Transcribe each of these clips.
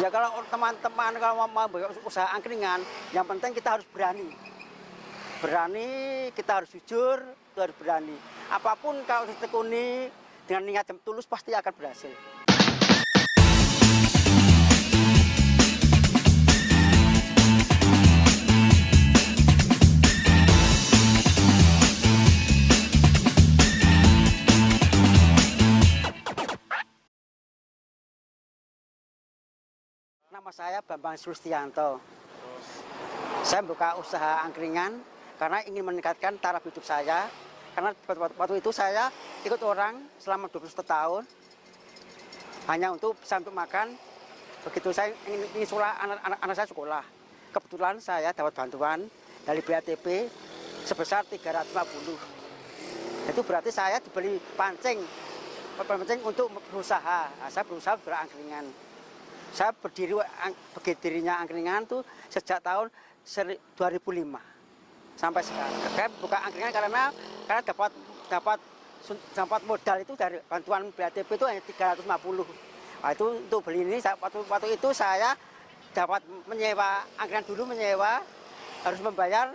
Ya kalau teman-teman kalau mau usaha angkringan, yang penting kita harus berani. Berani, kita harus jujur, itu harus berani. Apapun kalau ditekuni dengan niat yang tulus pasti akan berhasil. Nama saya Bambang Sulistianto. Saya buka usaha angkringan karena ingin meningkatkan taraf hidup saya. Karena waktu itu saya ikut orang selama 21 tahun hanya untuk bisa untuk makan. Begitu saya ingin sekolah, anak saya sekolah. Kebetulan saya dapat bantuan dari BATP sebesar 350. Itu berarti saya dibeli pancing untuk berusaha. Saya berusaha berangkringan. Saya berdirinya angkringan tuh sejak tahun 2005 sampai sekarang. Saya buka angkringan karena dapat modal itu dari bantuan BATP itu hanya 350. Nah, itu untuk beli ini waktu itu saya dapat menyewa angkringan dulu harus membayar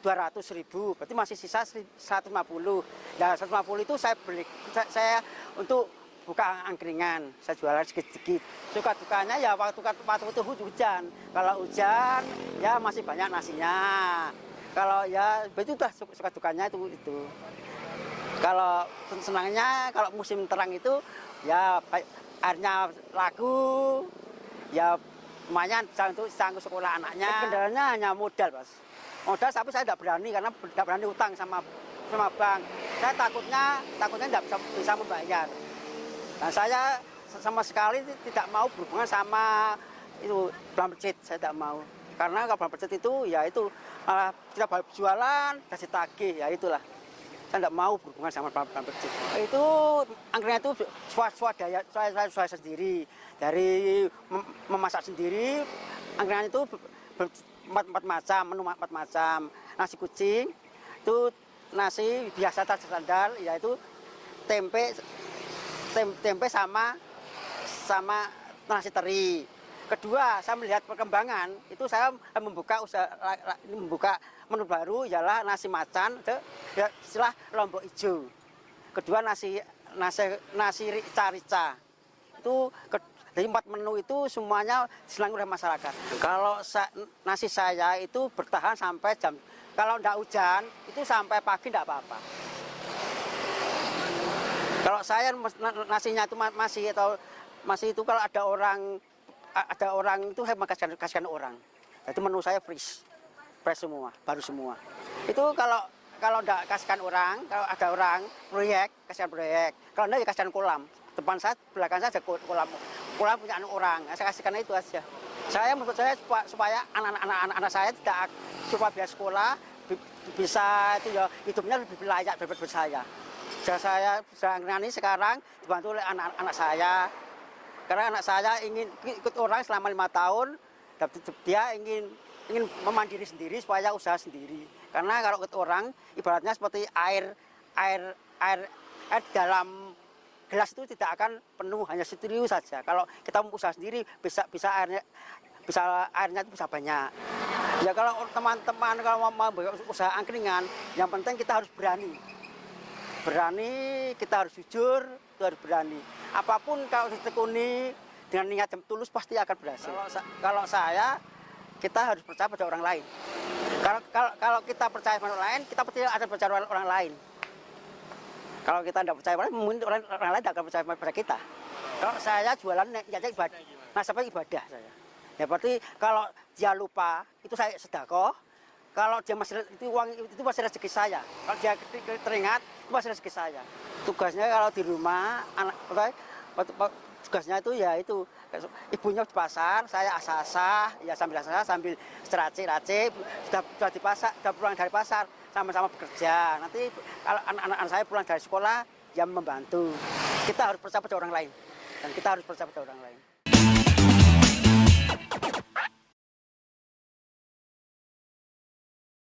200.000, berarti masih sisa 150. Nah, 150 itu saya untuk buka angkringan, saya jualan sedikit-sedikit. Suka dukanya ya waktu itu hujan. Kalau hujan ya masih banyak nasinya. Kalau ya itu udah suka dukanya itu. Kalau senangnya kalau musim terang itu ya airnya laku, ya lumayan untuk sanggup sekolah anaknya. Kendalanya hanya modal, Mas. Modal tapi saya tidak berani karena tidak berani utang sama bank. Saya takutnya tidak bisa membayar. Nah, saya sama sekali tidak mau berhubungan sama itu Blamberjit, saya tidak mau. Karena kalau Blamberjit itu ya itu malah kita jualan kasih tagih, ya itulah. Saya tidak mau berhubungan sama Blamberjit. Itu angkringan itu swadaya saya sendiri. Dari memasak sendiri, angkringan itu empat macam, menu 4 macam. Nasi kucing, itu nasi biasa standar, yaitu tempe sama nasi teri. Kedua, saya melihat perkembangan itu saya membuka menu baru ialah nasi macan, istilah lombok hijau. Kedua nasi rica-rica. Itu dari 4 menu itu semuanya disenangi oleh masyarakat. Kalau nasi saya itu bertahan sampai kalau tidak hujan itu sampai pagi tidak apa-apa. Kalau saya nasinya itu masih itu kalau ada orang itu saya kasihkan orang. Jadi menu saya fresh semua, baru semua. Itu kalau enggak kasihkan orang, kalau ada orang kasihkan proyek. Kalau enggak ya kasihkan kolam. Depan saya, belakang saya ada kolam punya orang. Saya kasihkan itu aja. Menurut saya supaya anak-anak saya tidak supaya biar sekolah bisa itu ya hidupnya lebih layak daripada saya. Saya angkringan ini sekarang dibantu oleh anak saya. Karena anak saya ingin ikut orang selama 5 tahun, dia ingin memandiri sendiri supaya usaha sendiri. Karena kalau ikut orang ibaratnya seperti air dalam gelas itu tidak akan penuh, hanya setril saja. Kalau kita usaha sendiri bisa airnya itu bisa banyak. Ya kalau teman-teman kalau mau usaha angkringan, yang penting kita harus berani. Berani, kita harus jujur, itu harus berani. Apapun kalau ditekuni dengan niat yang tulus pasti akan berhasil. Kalau saya, kita harus percaya pada orang lain. Kalau kita percaya pada orang lain, kita pasti akan percaya pada orang lain. Kalau kita tidak percaya pada orang lain, mungkin orang lain tidak akan percaya pada kita. Kalau saya jualan niatnya ibadah, nasabah ibadah saya. Ya berarti kalau dia lupa, itu saya sedekah. Kalau dia masih uang itu masih rezeki saya. Kalau dia teringat, itu masih rezeki saya. Tugasnya kalau di rumah tugasnya itu ya itu ibunya di pasar, saya asah-asah, ya sambil asah sambil seracik-racik, sudah di pasar, sudah pulang dari pasar, sama-sama bekerja. Nanti kalau anak-anak saya pulang dari sekolah, dia membantu. Kita harus percaya pada orang lain dan kita harus percaya pada orang lain.